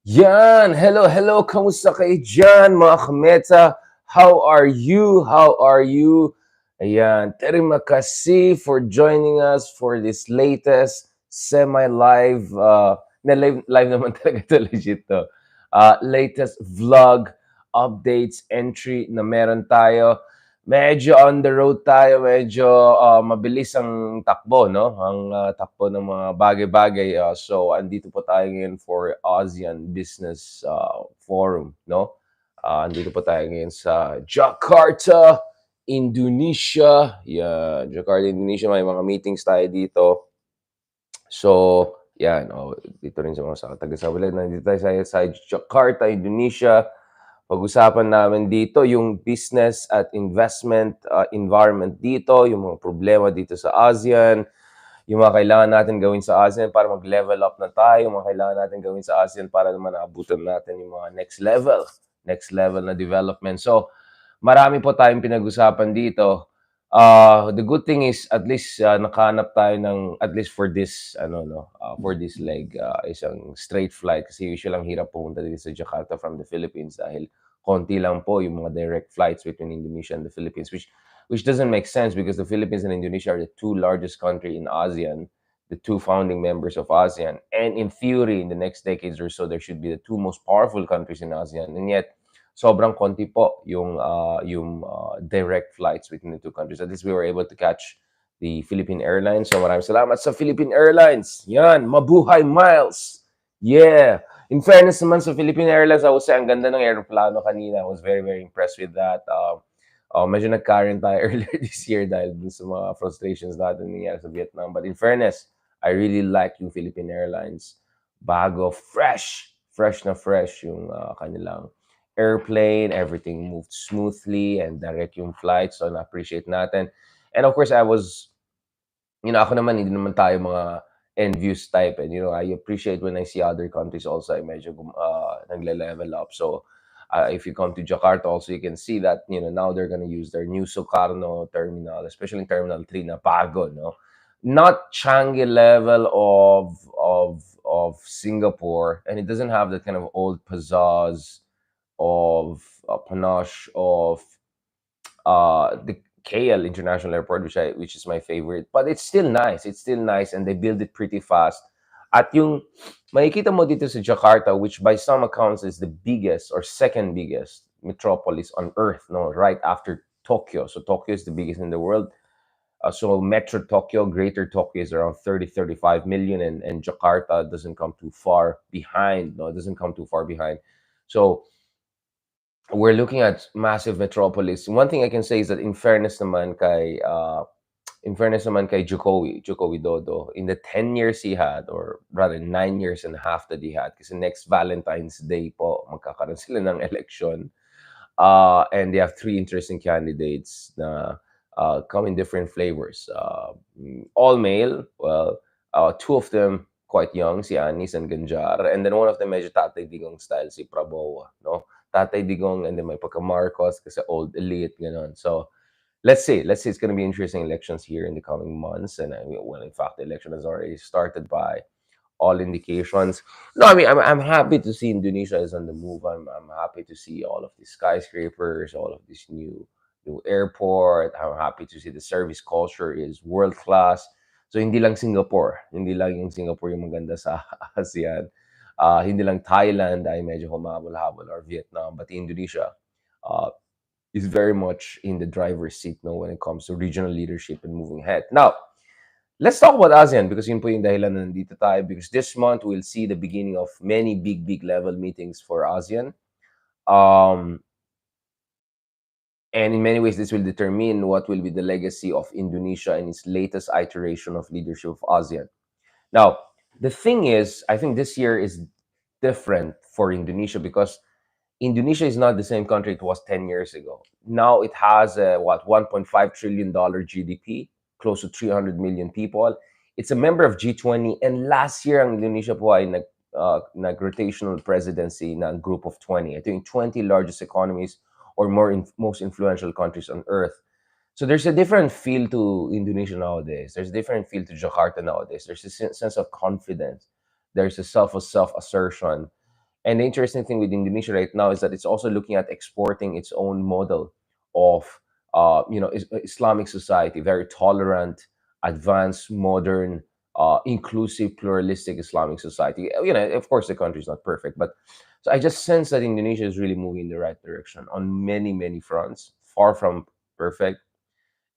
Yan! Hello, hello! Kamusta kayo dyan, mga kameta? How are you? How are you? Ayan, terima kasih for joining us for this latest semi-live, live naman talaga ito, legit to. Latest vlog updates entry na meron tayo. Medyo on the road tayo, medyo mabilis ang takbo, no? Ang takbo ng mga bagay-bagay. So, andito po tayo ngayon for ASEAN Business Forum, no? Andito po tayo ngayon sa Jakarta, Indonesia. Yeah, Jakarta, Indonesia. May mga meetings tayo dito. So, yan. Dito rin sa mga taga-Sabulan. Nandito tayo sa Jakarta, Indonesia. Pag-usapan namin dito yung business at investment environment dito, yung mga problema dito sa ASEAN, yung mga kailangan natin gawin sa ASEAN para mag-level up na tayo, yung mga kailangan natin gawin sa ASEAN para naman naabutan natin yung mga next level na development. So, marami po tayong pinag-usapan dito. The good thing is at least nakahanap tayo ng at least for this for this leg isang straight flight kasi usually ang hirap pumunta dito sa Jakarta from the Philippines dahil konti lang po yung mga direct flights between Indonesia and the Philippines which doesn't make sense because the Philippines and Indonesia are the two largest country in ASEAN, the two founding members of ASEAN, and in theory in the next decades or so there should be the two most powerful countries in ASEAN, and yet sobrang konti po yung direct flights between the two countries. At least we were able to catch the Philippine Airlines. So maraming salamat sa Philippine Airlines. Yan, mabuhay Miles. Yeah. In fairness naman sa Philippine Airlines, I would say ang ganda ng aeroplano kanina. I was very, very impressed with that. Medyo nagkaroon tayo earlier this year dahil dun sa mga frustrations natin nangyari sa Vietnam. But in fairness, I really like yung Philippine Airlines. Bago, fresh na fresh yung kanilang airplane, everything moved smoothly and direct yung flight. So, na-appreciate natin. And of course, ako naman, hindi naman tayo mga envious type. And, I appreciate when I see other countries also ay medyo nagle-level up. So, if you come to Jakarta also, you can see that, now they're gonna use their new Sukarno terminal, especially in Terminal 3 na bago, no? Not Changi level of Singapore, and it doesn't have that kind of old pizzazz of panache of the KL International Airport, which is my favorite. But it's still nice. It's still nice, and they build it pretty fast. At yung makikita mo dito sa Jakarta, which by some accounts is the biggest or second biggest metropolis on Earth, no, right after Tokyo. So Tokyo is the biggest in the world. So Metro Tokyo, Greater Tokyo is around 35 million, and Jakarta doesn't come too far behind. No, it doesn't come too far behind. So we're looking at massive metropolis. One thing I can say is that in fairness naman kay Jokowi Dodo, in the 10 years he had, or rather 9 years and a half that he had, kasi next Valentine's Day po, magkakaroon sila ng election. And they have three interesting candidates na come in different flavors. All male, well, two of them quite young, si Anis and Ganjar, and then one of them medyo Tatay Digong style, si Prabowo, no? Tatay Digong, and then may pagka Marcos kasi old elite, ganon. So, let's see. It's going to be interesting elections here in the coming months, and well, in fact, the election has already started by all indications. No, I mean, I'm happy to see Indonesia is on the move. I'm happy to see all of these skyscrapers, all of this new airport. I'm happy to see the service culture is world class. So hindi lang Singapore, hindi lang yung Singapore yung maganda sa ASEAN. Hindi lang Thailand ay medyo humabol-habol or Vietnam, but Indonesia uh, is very much in the driver's seat, no, when it comes to regional leadership and moving ahead. Now, let's talk about ASEAN because yun po yung dahilan na nandito tayo, because this month we'll see the beginning of many big level meetings for ASEAN. Um, and in many ways, this will determine what will be the legacy of Indonesia in its latest iteration of leadership of ASEAN. Now, the thing is, I think this year is different for Indonesia because Indonesia is not the same country it was 10 years ago. Now it has a $1.5 trillion GDP, close to 300 million people. It's a member of G20, and last year ang Indonesia po ay nag-rotational presidency ng group of 20. I think 20 largest economies or most influential countries on earth. So there's a different feel to Indonesia nowadays. There's a different feel to Jakarta nowadays. There's a sense of confidence. There's a self-assertion. And the interesting thing with Indonesia right now is that it's also looking at exporting its own model of, Islamic society, very tolerant, advanced, modern, inclusive, pluralistic Islamic society. Of course, the country is not perfect, but so I just sense that Indonesia is really moving in the right direction on many, many fronts. Far from perfect.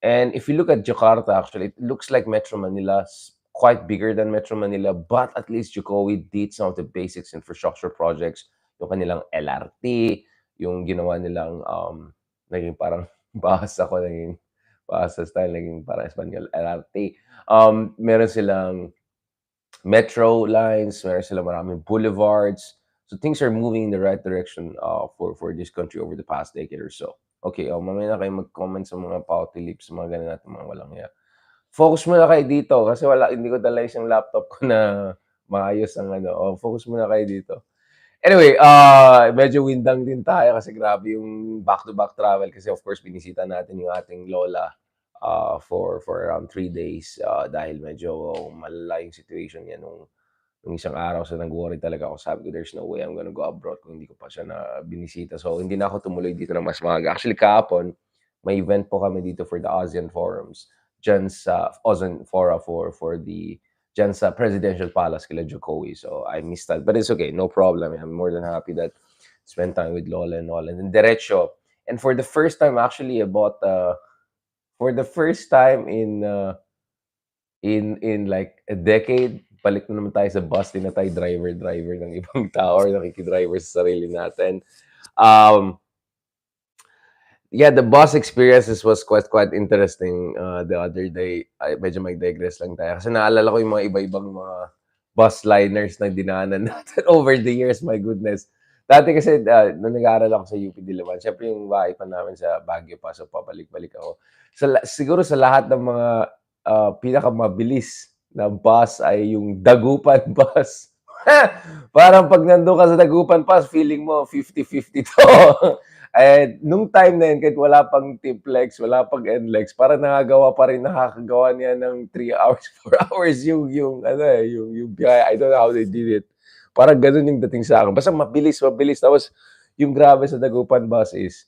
And if you look at Jakarta, actually, it looks like Metro Manila, quite bigger than Metro Manila, but at least Jokowi did some of the basics infrastructure projects, yung kanilang LRT, yung ginawa nilang, naging parang bahasa ko, naging bahasa style, naging parang Espanyol, LRT. Meron silang metro lines, meron silang maraming boulevards. So things are moving in the right direction for this country over the past decade or so. Okay, mamaya na kayo mag-comment sa mga pouty lips, mga ganun natin, mga walang ya. Focus muna kayo dito kasi hindi ko dala isang laptop ko na maayos ang ano. Focus muna kayo dito. Anyway, medyo windang din tayo kasi grabe yung back-to-back travel kasi of course binisita natin yung ating lola for around 3 days dahil medyo malala yung situation niya nung isang araw. So nag-worry talaga ako. Sabi ko, there's no way I'm gonna go abroad kung hindi ko pa siya na binisita. So hindi na ako tumuloy dito na mas maaga. Actually, kahapon, may event po kami dito for the ASEAN Forums. Diyan sa ASEAN Fora for the diyan sa Presidential Palace kila Jokowi. So I missed that. But it's okay. No problem. I'm more than happy that spend time with Lola and all. And then diretso. And for the first time, actually, about for the first time in like a decade, balik na naman tayo sa bus, di na tayo driver ng ibang tao or nakikidriver sa sarili natin. Um, yeah, the bus experiences was quite interesting the other day. Ay, medyo mag-digress lang tayo. Kasi naalala ko yung mga iba-ibang mga bus liners na dinaanan natin over the years. My goodness. Dati kasi, nung nag-aaral ako sa UP Diliman, syempre yung bahay pa namin sa Baguio pa. So, pabalik-balik ako. Siguro sa lahat ng mga pinakamabilis na bus ay yung Dagupan bus. Parang pag nandun ka sa Dagupan bus, feeling mo 50-50 to. Eh, nung time na yun, kahit wala pang Tiplex, wala pang NLEX, parang nakakagawa niya ng 3 hours, 4 hours yung biyahe. I don't know how they did it. Parang ganun yung dating sa akin. Basta mabilis. Tapos, yung grabe sa Dagupan bus is,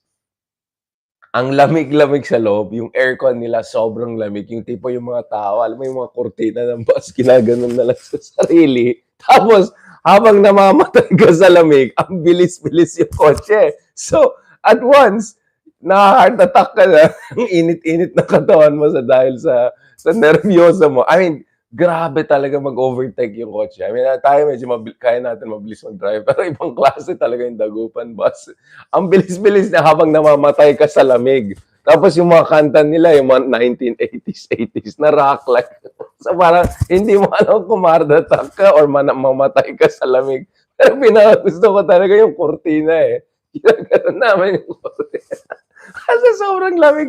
ang lamig-lamig sa loob, yung aircon nila sobrang lamig. Yung tipo yung mga tao, alam mo yung mga kurtina ng bus, ginaganon na lang sa sarili. Tapos, habang namamatay ka sa lamig, ang bilis-bilis yung kotse. So, at once, na-heart attack ka na, ang init-init na katawan mo dahil sa nervyosa mo. I mean, grabe talaga mag-overtake yung kotse. I mean, tayo medyo kaya natin mabilis mag-drive, pero ibang klase talaga yung Dagupan bus. Ang bilis-bilis na habang namamatay ka sa lamig. Tapos yung mga kanta nila, yung mga 1980s, 80s, na rock like. So parang hindi mo alam kung ma-attack ka or mamatay ka sa lamig. Pero pinakagusto ko talaga yung kurtina eh. Ginaganon namin yung kurtina. Kasi sobrang lamig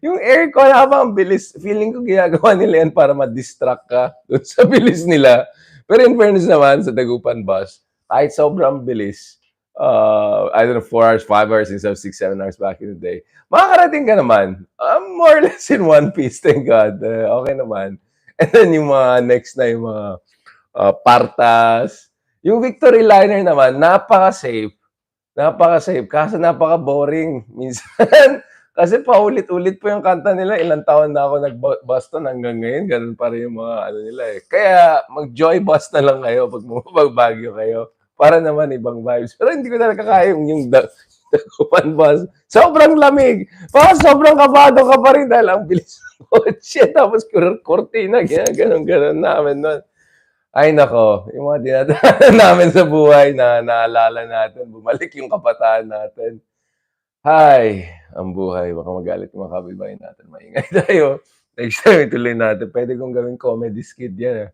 yung aircon habang bilis. Feeling ko ginagawa nila yan para ma-distract ka dun sa bilis nila. Pero in fairness naman, sa Dagupan bus, kahit sobrang bilis, I don't know, 4 hours, 5 hours instead of 6, 7 hours back in the day, makakarating ka naman. More or less in one piece, thank God. Okay naman. And then yung mga next na yung mga Partas. Yung Victory Liner naman, napaka-safe. Napaka-safe, kaso napaka-boring minsan. Kasi paulit-ulit po yung kanta nila, ilang taon na ako nag-Boston hanggang ngayon gano'n pa rin yung mga ano nila, eh. Kaya mag-joy bus na lang kayo 'pag Baguio kayo, para naman ibang vibes. Pero hindi ko talaga kaya yung Dagupan bus, sobrang lamig, parang sobrang kabado ka pa rin dahil ang bilis ng kotse tapos kurtina ginaganon-ganon namin nun. Ay nako, yung mga dinadaanan namin sa buhay na naalala natin, bumalik yung kabataan natin. Hay, ang buhay. Baka magalit yung mga kapitbahay natin. Maingay tayo. Next time ituloy natin. Puwede kong gawing comedy skit 'yan,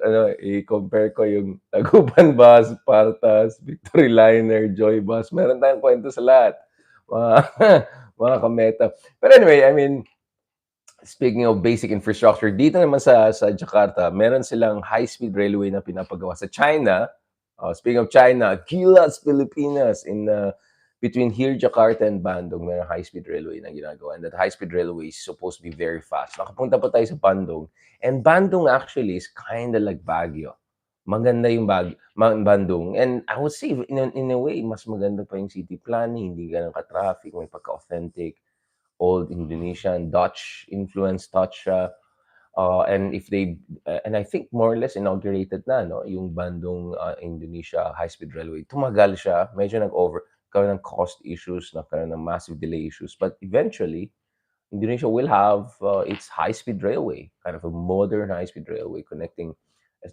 ano, i-compare ko yung Taguban Bus, Partas, Victory Liner, Joy Bus. Meron tayong kwento sa lahat, mga mga kameta. But anyway, I mean, speaking of basic infrastructure, dito naman sa Jakarta, meron silang high-speed railway na pinapagawa sa China. Speaking of China, Gilas, Pilipinas, between here, Jakarta and Bandung, may high-speed railway na ginagawa. And that high-speed railway is supposed to be very fast. Nakapunta pa tayo sa Bandung. And Bandung actually is kind of like Baguio. maganda yung Bandung. And I would say in a way, mas maganda pa yung city planning, hindi gano'n ka-traffic, may pagka-authentic, old Indonesian, Dutch influence touch siya. And if they and I think more or less inaugurated na 'no, yung Bandung, Indonesia high-speed railway. Tumagal siya, medyo nagkaroon ng cost issues, nagkaroon ng massive delay issues, but eventually Indonesia will have its high-speed railway, kind of a modern high-speed railway connecting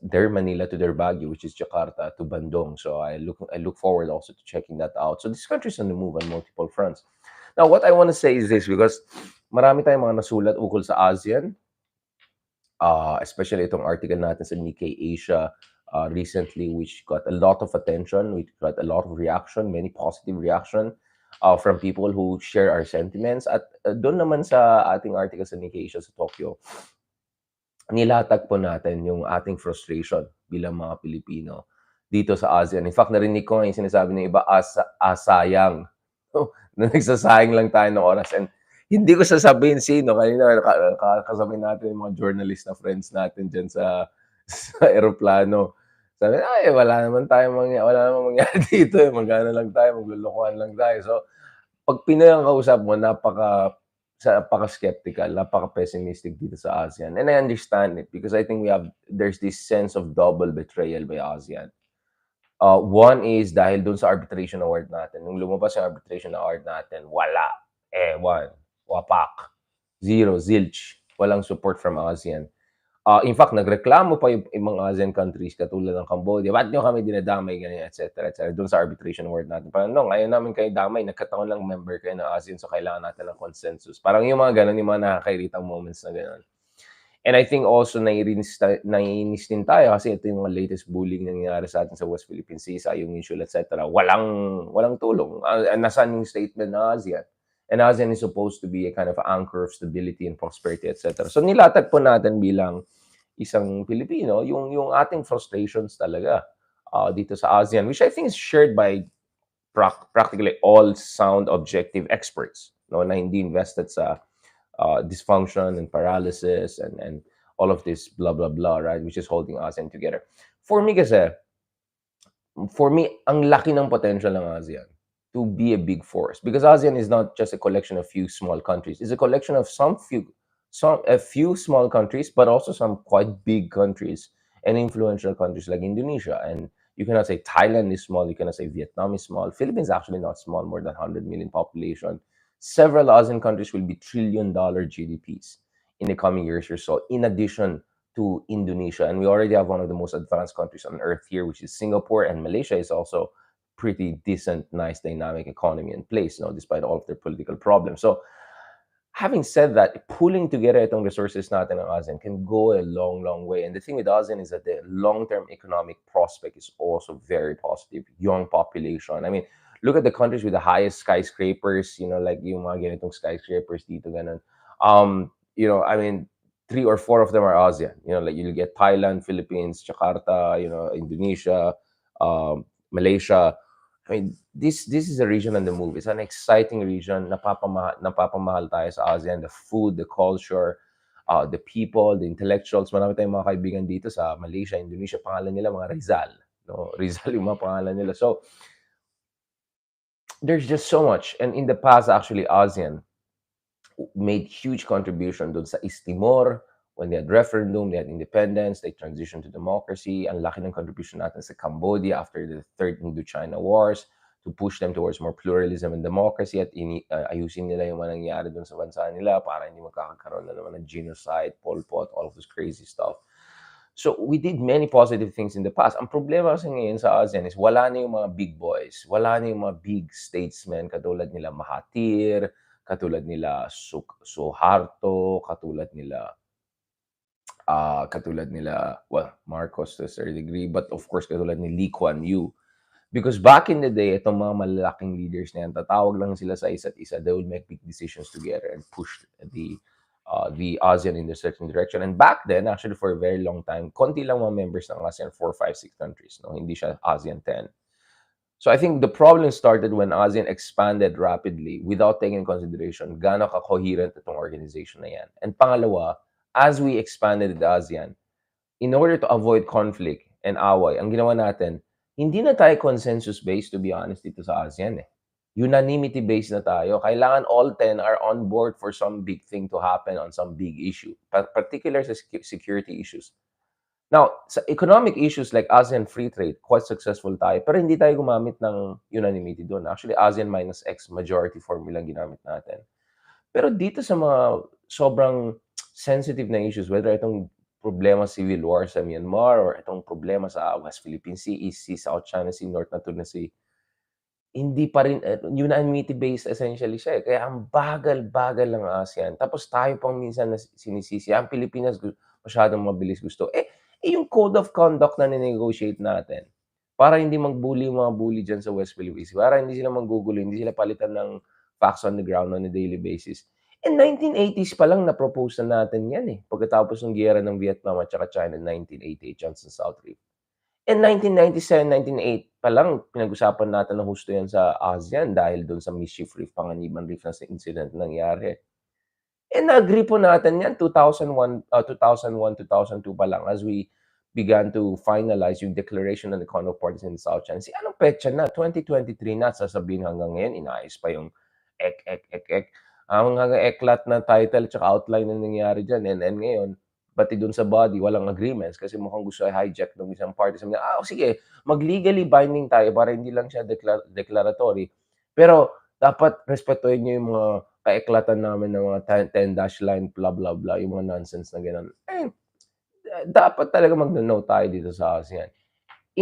their Manila to their Baguio, which is Jakarta, to Bandung. So I look forward also to checking that out. So this country's on the move on multiple fronts. Now, what I want to say is this, because marami tayong mga nasulat ukol sa ASEAN, especially itong article natin sa Nikkei Asia recently, which got a lot of attention, which got a lot of reaction, many positive reaction from people who share our sentiments. At doon naman sa ating article sa Nikkei Asia sa Tokyo, nilatag po natin yung ating frustration bilang mga Pilipino dito sa ASEAN. In fact, narinig ko nga yung sinasabi ng iba, asayang. Na nagsasayang lang tayo ng oras. And hindi ko sasabihin sino. Kanina, kasabay natin yung mga journalist na friends natin dyan sa, sa aeroplano. Sabi, ay, wala namang mangyari dito. Magana lang tayo, maglulukuhan lang tayo. So, pag Pinoy ang kausap mo, napaka-skeptical, napaka-pessimistic dito sa ASEAN. And I understand it because I think there's this sense of double betrayal by ASEAN. One is dahil dun sa arbitration award natin. Nung lumabas yung arbitration award natin, wala. Ewan. Wapak. Zero. Zilch. Walang support from ASEAN. In fact, nagreklamo pa yung mga ASEAN countries katulad ng Cambodia, "Ba't niyo kami dinadamay?" Ganyan, et cetera, doon sa arbitration award natin. Parang, "No, ayaw namin kayo damay. Nagkataon lang member kayo ng ASEAN, so kailangan natin ng consensus." Parang yung mga gano'n, yung mga nakakairitang moments na gano'n. And I think also naiinis din tayo kasi ito yung mga latest bullying na nangyayari sa atin sa West Philippine Sea, sa yung issue, et cetera. Walang tulong. Nasaan yung statement ng ASEAN? And ASEAN is supposed to be a kind of anchor of stability and prosperity, et cetera. So nilatag po natin bilang isang Pilipino yung ating frustrations talaga dito sa ASEAN, which I think is shared by practically all sound objective experts, no, na hindi invested sa dysfunction and paralysis and all of this blah blah blah, right, which is holding ASEAN together. For me kasi, ang laki ng potential ng ASEAN to be a big force, because ASEAN is not just a collection of few small countries. It's a collection of a few small countries, but also some quite big countries and influential countries like Indonesia. And you cannot say Thailand is small. You cannot say Vietnam is small. Philippines actually not small, more than 100 million population. Several ASEAN countries will be trillion-dollar GDPs in the coming years or so, in addition to Indonesia. And we already have one of the most advanced countries on earth here, which is Singapore, and Malaysia is also pretty decent, nice, dynamic economy in place, despite all of their political problems. So, having said that, pulling together itong resources natin ng ASEAN can go a long, long way. And the thing with ASEAN is that the long-term economic prospect is also very positive. Young population. I mean, look at the countries with the highest skyscrapers, like yung mga ganitong skyscrapers dito, ganun. I mean, three or four of them are ASEAN. Like you'll get Thailand, Philippines, Jakarta, Indonesia, Malaysia. I mean, this is a region on the move. It's an exciting region. Napapamahal tayo sa ASEAN. The food, the culture, the people, the intellectuals. Marami tayong mga kaibigan dito sa Malaysia, Indonesia. Pangalan nila mga Rizal. No? Rizal yung mga pangalan nila. So, there's just so much. And in the past, actually, ASEAN made huge contribution doon sa East Timor. When they had referendum, they had independence, they transitioned to democracy. Ang laki ng contribution natin sa Cambodia after the Third Indo-China Wars to push them towards more pluralism and democracy, at ayusin nila yung mga nangyari doon sa bansa nila para hindi magkakaroon na naman ng genocide, Pol Pot, all of this crazy stuff. So we did many positive things in the past. Ang problema kasi ngayon sa ASEAN is wala na yung mga big boys. Wala na yung mga big statesmen katulad nila Mahathir, katulad nila Suharto, katulad nila, well, Marcos to a certain degree, but of course, katulad ni Lee Kuan Yew. Because back in the day, itong mga malalaking leaders na yan, tatawag lang sila sa isa't isa, they will make big decisions together and push the ASEAN in a certain direction. And back then, actually, for a very long time, konti lang mga members ng ASEAN, 4, 5, 6 countries. No? Hindi siya ASEAN 10. So I think the problem started when ASEAN expanded rapidly without taking into consideration gaano ka-coherent itong organization na yan. And pangalawa, as we expanded the ASEAN, in order to avoid conflict, and away, ang ginawa natin, hindi na tayo consensus-based, to be honest, dito sa ASEAN eh. Unanimity-based na tayo. Kailangan all 10 are on board for some big thing to happen on some big issue, particular sa security issues. Now, sa economic issues like ASEAN free trade, quite successful tayo, pero hindi tayo gumamit ng unanimity doon. Actually, ASEAN minus X majority formula ginamit natin. Pero dito sa mga sobrang sensitive na issues, whether itong problema civil war sa Myanmar or itong problema sa West Philippine Sea, East Sea, South China Sea, North na Tuna Sea, hindi pa rin unanimity-based essentially siya, eh, kaya ang bagal-bagal ng ASEAN. Tapos tayo pang minsan na sinisisi, ang Pilipinas masyadong mabilis gusto. Yung code of conduct na ni-negotiate natin, para hindi mag-bully yung mga bully diyan sa West Philippines, para hindi sila manggugulo, hindi sila palitan ng facts on the ground on a daily basis. 1980s pa lang na-propose na natin 'yan, eh, pagkatapos ng giyera ng Vietnam at saka China 1988 diyan sa South Rim. 1997, 1998 pa lang pinag-usapan natin ng husto 'yan sa ASEAN dahil do'n sa Mischief Reef, Panganiban Reef na incident na nangyari. Na-agree po natin 'yan 2001, 2001, 2002 pa lang as we began to finalize yung declaration ng the Congo Parties in the South China Sea. Anong petsa na, 2023 na at sasabihin hanggang ngayon inaayos pa yung ek. Hanggang eklat na title tsaka outline na nangyari diyan and ngayon pati dun sa body walang agreements kasi mukhang gusto i-hijack ng isang party. Sabi niya, sige, mag-legally binding tayo para hindi lang siya declaratory. Pero dapat respetuhin niyo yung mga kaeklatan namin ng mga 10 dash line, blah, blah, blah, yung mga nonsense na gano'n. Dapat talaga magno-no tayo dito sa ASEAN.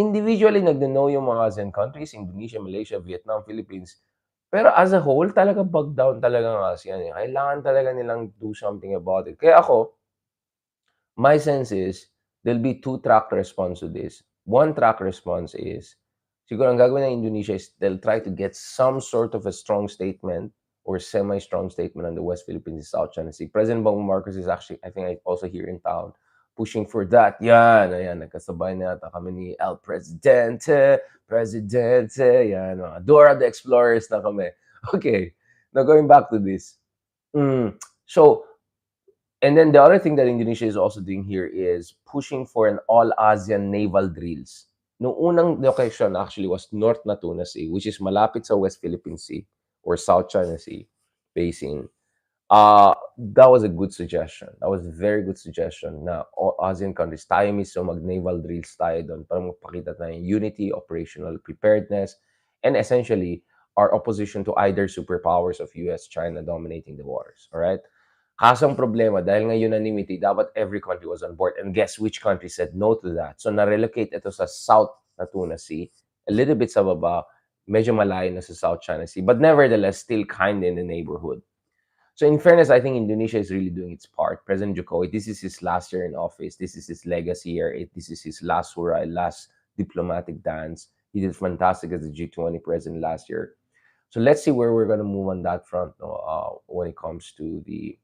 Individually, nagno-no yung mga ASEAN countries, Indonesia, Malaysia, Vietnam, Philippines. Pero as a whole, talaga bug down talaga ang ASEAN, eh. Kailangan talaga nilang do something about it. Kaya ako, my sense is there'll be two-track response to this. One track response is, siguro ang gagawin ng Indonesia is they'll try to get some sort of a strong statement or semi-strong statement on the West Philippines and South China Sea. President Bongbong Marcos is actually, I think, also here in town, pushing for that. Yan, ayan, nagkasabay na yata kami ni El Presidente, yan, mga Dora the Explorers na kami. Okay, now going back to this. So, and then the other thing that Indonesia is also doing here is pushing for an all-ASEAN naval drills. Noong unang location actually was North Natuna Sea, which is malapit sa West Philippine Sea or South China Sea basin. That was a good suggestion. That was a very good suggestion na all ASEAN countries, tayo mismo mag-naval drills tayo doon para magpakita tayo unity, operational preparedness, and essentially our opposition to either superpowers of US, China dominating the waters. All right? Kaso ang problema, dahil nga unanimity, dapat every country was on board. And guess which country said no to that? So, na-relocate ito sa South Natuna Sea, a little bit sa baba, medyo malayo na sa South China Sea, but nevertheless, still kind in the neighborhood. So, in fairness, I think Indonesia is really doing its part. President Jokowi, this is his last year in office. This is his legacy year. This is his last hurrah, last diplomatic dance. He did fantastic as the G20 president last year. So, let's see where we're going to move on that front when it comes to the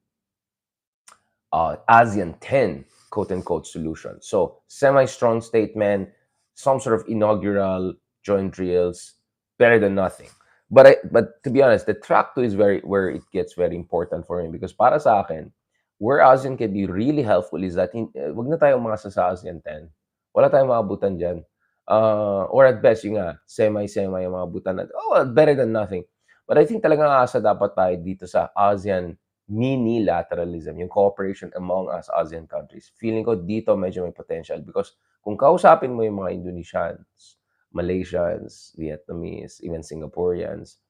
ASEAN 10 quote-unquote solution. So semi-strong statement, some sort of inaugural joint drills, better than nothing. But to be honest, the track 2 is where it gets very important for me because para sa akin, where ASEAN can be really helpful is that wag na tayong mga sa ASEAN 10. Wala tayong maabutan dyan. Or at best, yung nga, semi-semi yung mga abutan natin. Better than nothing. But I think talagang aasa dapat tayo dito sa ASEAN mini-lateralism, yung cooperation among us ASEAN countries. Feeling ko dito medyo may potential because kung kausapin mo yung mga Indonesians, Malaysians, Vietnamese, even Singaporeans,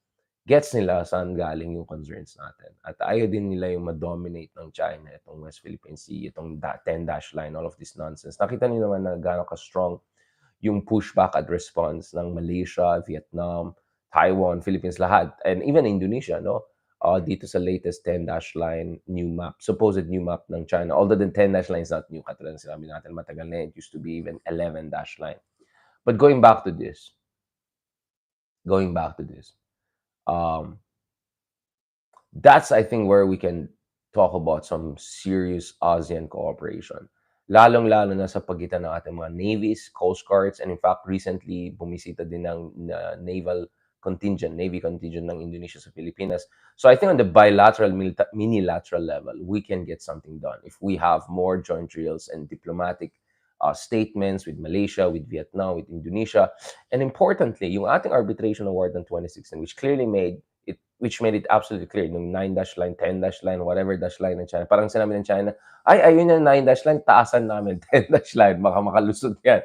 gets nila saan galing yung concerns natin. At ayaw din nila yung ma-dominate ng China, itong West Philippine Sea, itong 10-dash line, all of this nonsense. Nakita niyo naman na gano'n ka-strong yung pushback at response ng Malaysia, Vietnam, Taiwan, Philippines, lahat. And even Indonesia, no? Dito sa latest 10-dash line new map, supposed new map ng China. Although the 10-dash line is not new, katulad ng sinabi natin, matagal na it used to be even 11-dash line. But going back to this, that's, I think, where we can talk about some serious ASEAN cooperation. Lalong-lalo na sa pagitan ng ating mga navies, coast guards, and in fact, recently, bumisita din ng Navy contingent ng Indonesia sa Pilipinas. So I think on the bilateral, minilateral level, we can get something done if we have more joint drills and diplomatic statements with Malaysia, with Vietnam, with Indonesia. And importantly, yung ating arbitration award in 2016, which made it absolutely clear, yung 9 dash line, 10 dash line, whatever dash line ng China. Parang sinabi ng China, ay, ayun yung 9 dash line, taasan namin 10 dash line, baka makalusot yan.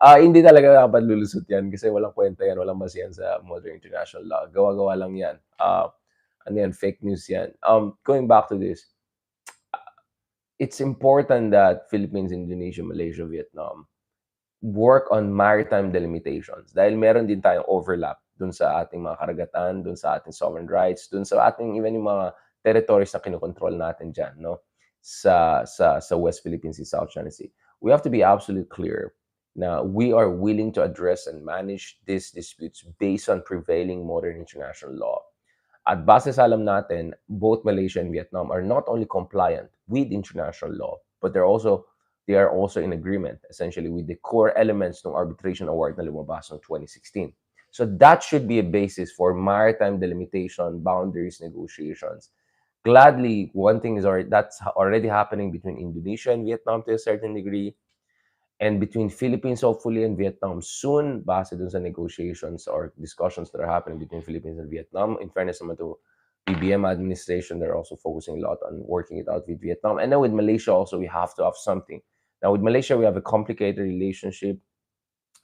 Hindi talaga dapat lulusot yan kasi walang kwenta yan, walang basihan sa modern international law. Gawa-gawa lang yan. Ano yan, fake news yan. Going back to this, it's important that Philippines, Indonesia, Malaysia, Vietnam work on maritime delimitations dahil meron din tayong overlap dun sa ating mga karagatan, dun sa ating sovereign rights, dun sa ating even yung mga territories na kinokontrol natin dyan, no? Sa West Philippine Sea, South China Sea. We have to be absolutely clear na we are willing to address and manage these disputes based on prevailing modern international law. At base sa alam natin, both Malaysia and Vietnam are not only compliant with international law, but they are also in agreement, essentially, with the core elements ng arbitration award na lumabas noong 2016. So that should be a basis for maritime delimitation, boundaries negotiations. Gladly, one thing is that's already happening between Indonesia and Vietnam to a certain degree, and between Philippines, hopefully, and Vietnam soon, base dun sa negotiations or discussions that are happening between Philippines and Vietnam. In fairness naman to BBM administration, they're also focusing a lot on working it out with Vietnam. And then with Malaysia also, we have to have something. Now, with Malaysia, we have a complicated relationship.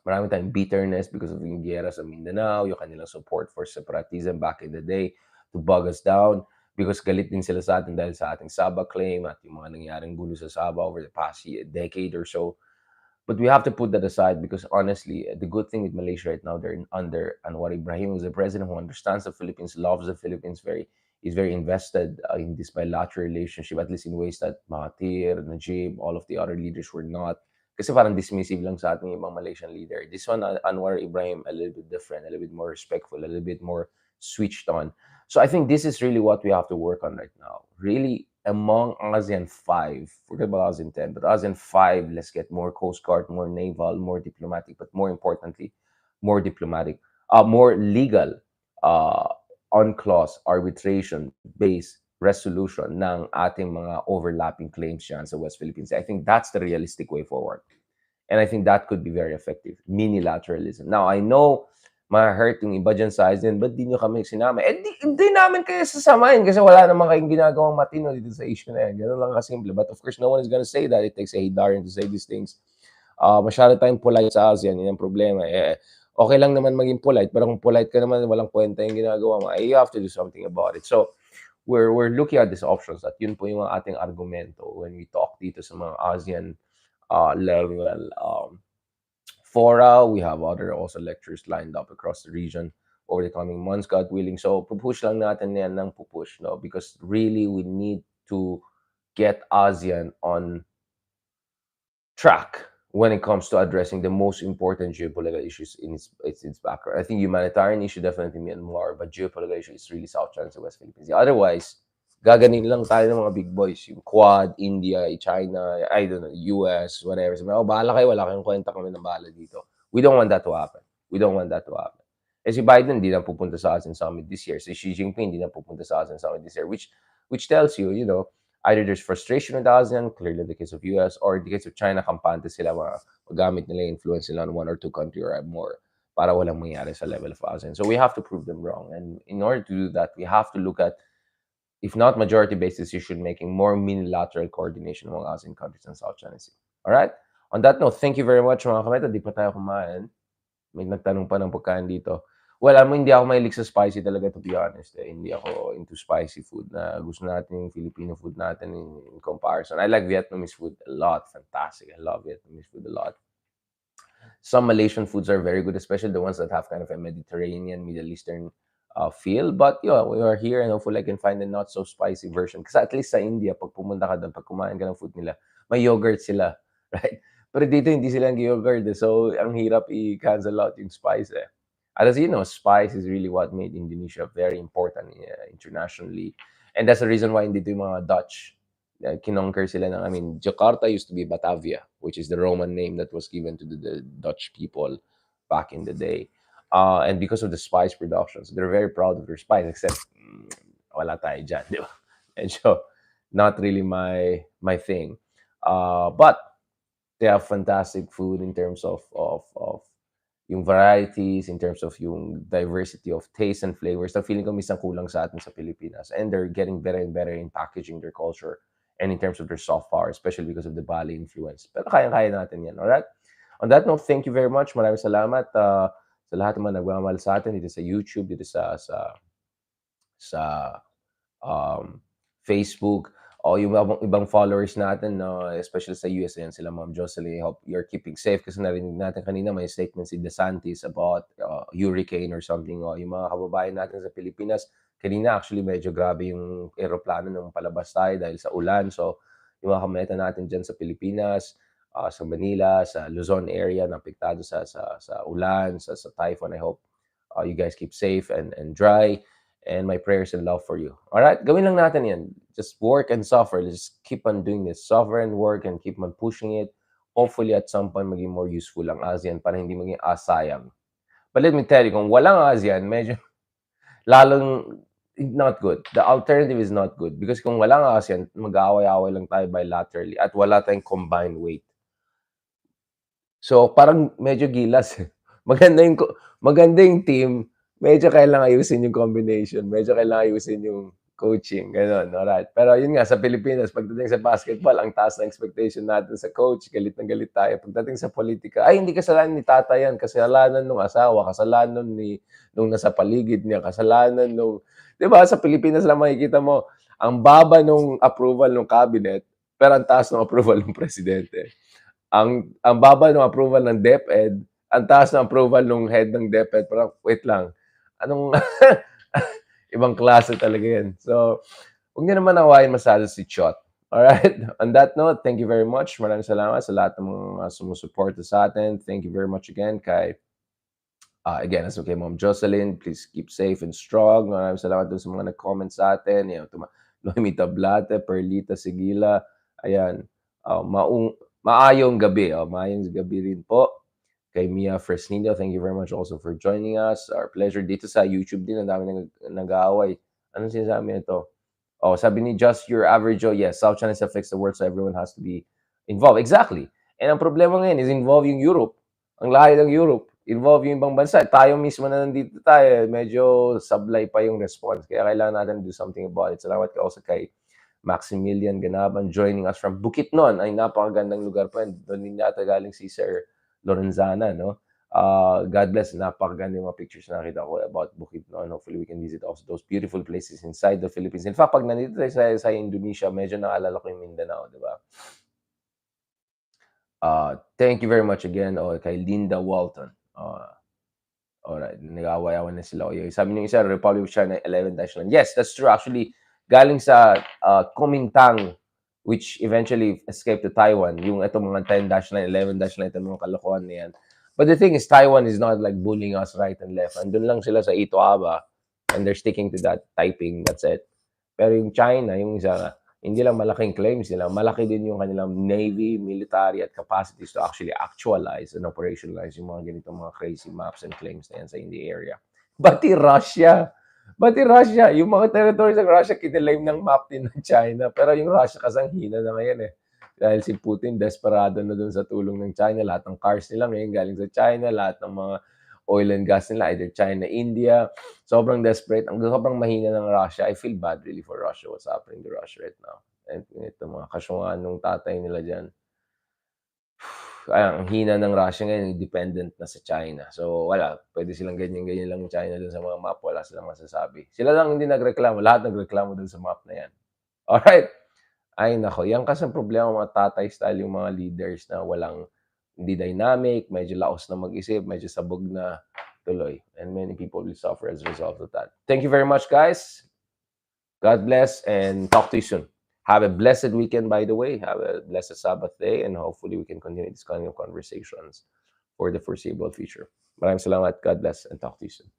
Marami tayong bitterness because of yung giyera sa Mindanao, yung kanilang support for separatism back in the day to bog us down because galit din sila sa atin dahil sa ating Sabah claim at yung mga nangyaring gulo sa Sabah over the past decade or so. But we have to put that aside because honestly, the good thing with Malaysia right now, they're under Anwar Ibrahim, who's the president who understands the Philippines, loves the Philippines, is very invested in this bilateral relationship, at least in ways that Mahathir, Najib, all of the other leaders were not. Kasi parang dismissive lang sa ating ibang Malaysian leader. This one, Anwar Ibrahim, a little bit different, a little bit more respectful, a little bit more switched on. So I think this is really what we have to work on right now. Really, among ASEAN 5, forget about ASEAN 10, but ASEAN 5, let's get more Coast Guard, more naval, more diplomatic, but more importantly, more diplomatic, more legal uh, on-clause arbitration-based resolution ng ating mga overlapping claims dyan sa West Philippines. I think that's the realistic way forward. And I think that could be very effective. Minilateralism. Now, I know ma-hurt yung iba dyan sa ASEAN, ba't di nyo kami sinama? Di namin kayo sasamahin kasi wala naman kayong ginagawang matino dito sa issue na yan. Ganun lang kasimple. But of course, no one is gonna say that. It takes a Hidarian to say these things. Masyado tayong polite sa ASEAN. Yan ang problema. Okay lang naman maging polite, pero kung polite ka naman, walang kwenta yung ginagawa mo, you have to do something about it. So, we're looking at these options at yun po yung ating argumento when we talk dito sa mga ASEAN level fora. We have other also lectures lined up across the region over the coming months, God willing. So, pupush lang natin yan ng pupush, no? Because really, we need to get ASEAN on track when it comes to addressing the most important geopolitical issues in its background. I think humanitarian issue definitely Myanmar, but geopolitical issue is really South China and West Philippines. Otherwise, gaganin lang tayo ng mga big boys, yung Quad, India, China, I don't know, US, whatever. Sabi, bahala kayo, wala kayong kwenta, kami ng bahala dito. We don't want that to happen. We don't want that to happen. Eh si Biden, di na pupunta sa ASEAN Summit this year. Si Xi Jinping, di na pupunta sa ASEAN Summit this year, which tells you, either there's frustration with ASEAN, clearly in the case of US, or in the case of China, kampante sila, magamit nila influence nila on one or two country or more para walang mangyari sa level of ASEAN. So we have to prove them wrong. And in order to do that, we have to look at, if not majority-based decision-making, more unilateral coordination among ASEAN countries and South China Sea. All right? On that note, thank you very much mga kameta. Di pa tayo kumain. May nagtanong pa ng pagkain dito. Well, alam mo, hindi ako mahilig sa spicy talaga, to be honest. Hindi ako into spicy food na gusto natin yung Filipino food natin in comparison. I like Vietnamese food a lot. Fantastic. I love Vietnamese food a lot. Some Malaysian foods are very good, especially the ones that have kind of a Mediterranean, Middle Eastern feel. But we are here and hopefully I can find a not so spicy version. Kasi at least sa India, pag pumunta ka doon, pag kumain ka ng food nila, may yogurt sila, right? Pero dito hindi sila yogurt. So ang hirap i-cancel out yung spice. And as you know, spice is really what made Indonesia very important internationally. And that's the reason why dito yung mga Dutch, kinonquer sila ng, Jakarta used to be Batavia, which is the Roman name that was given to the Dutch people back in the day. And because of the spice productions, they're very proud of their spice, except wala tayo dyan, di ba? And so, not really my thing. But they have fantastic food in terms of yung varieties, in terms of yung diversity of taste and flavors na feeling ko minsan kulang sa atin sa Pilipinas. And they're getting better and better in packaging their culture and in terms of their soft power, especially because of the Bali influence. Pero kaya-kaya natin yan, alright? On that note, thank you very much. Maraming salamat sa lahat naman nagmamahal sa atin dito sa YouTube, dito sa um, Facebook, o yung ibang followers natin, no, especially sa US, yan sila Ma'am Jocelyn, hope you're keeping safe kasi narinig natin kanina may statement si DeSantis about hurricane or something. O yung mga kababayan natin sa Pilipinas, kanina actually medyo grabe yung eroplano nung palabas tayo dahil sa ulan. So, yung mga kameta natin dyan sa Pilipinas, sa Manila, sa Luzon area, napektado sa ulan, sa typhoon. I hope you guys keep safe and dry. And my prayers and love for you. All right? Gawin lang natin yan. Just work and suffer. Let's keep on doing this. Suffer and work and keep on pushing it. Hopefully, at some point, maging more useful ang ASEAN para hindi maging asayang. But let me tell you, kung walang ASEAN, medyo lalong not good. The alternative is not good. Because kung walang ASEAN, mag-aaway-aaway lang tayo bilaterally at wala tayong combined weight. So, parang medyo gilas, eh. Maganda yung maganda yung team, medyo kailangang ayusin yung combination, medyo kailangang ayusin yung coaching, gano'n, alright. Pero yun nga, sa Pilipinas pagdating sa basketball, ang taas ng expectation natin sa coach, galit na galit tayo. Pagdating sa politika, "Ay, hindi kasalanan ni tatay yan, kasalanan nung asawa, kasalanan nung nasa paligid niya, kasalanan nung." 'Di ba, sa Pilipinas lang makikita mo, ang baba nung approval nung cabinet, pero ang taas ng approval ng presidente. Ang baba ng approval ng DepEd, ang taas ng approval nung head ng DepEd. Parang, wait lang, anong ibang klase talaga yan. So, huwag niyo naman awayin masyado si Chot. Alright? On that note, thank you very much. Maraming salamat sa lahat ng mga sumusuporta sa atin. Thank you very much again kay again, as okay, Ma'am Jocelyn, please keep safe and strong. Maraming salamat dun sa mga nag-comment sa atin. Noemi Tablate, Perlita Sigila, ayan. Maayong gabi. Maayong gabi rin po. Kay Mia Fresnillo, thank you very much also for joining us. Our pleasure. Dito sa YouTube din, ang dami nag-aaway. Anong sinasabi nito? Oh, sabi ni Just Your Average Joe, yes, South China affects the world, so everyone has to be involved. Exactly. And ang problema ngayon is involve yung Europe. Ang layo ng Europe. Involve yung ibang bansa. Tayo mismo na nandito tayo, medyo sablay pa yung response. Kaya kailangan natin do something about it. Salamat ka also kay Maximilian Ganaban joining us from Bukidnon. Ay, napakagandang lugar pa. Doon din yata galing si Sir Lorenzana, no? God bless, napakaganda yung mga pictures na nakita ko about Bukidnon. Hopefully, we can visit also those beautiful places inside the Philippines. In fact, pag nandito tayo sa Indonesia, medyo naalala ko yung Mindanao, di ba? Thank you very much again kay Linda Walton. Alright, nag-aaway-away na sila. Sabi ng isa, Republic of China 11-9. Yes, that's true. Actually, galing sa Kuomintang, which eventually escaped to Taiwan. Yung itong mga 10-9, 11-9, itong mga kalokohan na yan. But the thing is, Taiwan is not like bullying us right and left. Andun lang sila sa Ito Aba, and they're sticking to that typing. That's it. Pero yung China, yung isa, hindi lang malaking claims nila, malaki din yung kanilang navy, military, at capacities to actually actualize and operationalize yung mga ganitong mga crazy maps and claims na yan sa India area. Pati Russia, yung mga territories ng Russia, kinalaim ng map din ng China. Pero yung Russia kasang hina na ngayon eh. Dahil si Putin, desperado na dun sa tulong ng China. Lahat ng cars nila ngayon galing sa China, lahat ng mga oil and gas nila, either China, India. Sobrang desperate. Ang sobrang mahina ng Russia. I feel bad really for Russia, what's happening to Russia right now. And ito mga kasyungan nung tatay nila dyan. Ang hina ng Russia ngayon, dependent na sa China. So, wala. Pwede silang ganyan-ganyan lang yung China dun sa mga map. Wala silang masasabi. Sila lang hindi nagreklamo. Lahat nagreklamo dun sa map na yan. Alright. Ay, nako. Yan kasi ang problema mga tatay style, yung mga leaders na hindi dynamic, medyo laos na mag-isip, medyo sabog na tuloy. And many people will suffer as a result of that. Thank you very much, guys. God bless and talk to you soon. Have a blessed weekend, by the way. Have a blessed Sabbath day, and hopefully we can continue this kind of conversations for the foreseeable future. Maraming salamat. God bless and talk to you soon.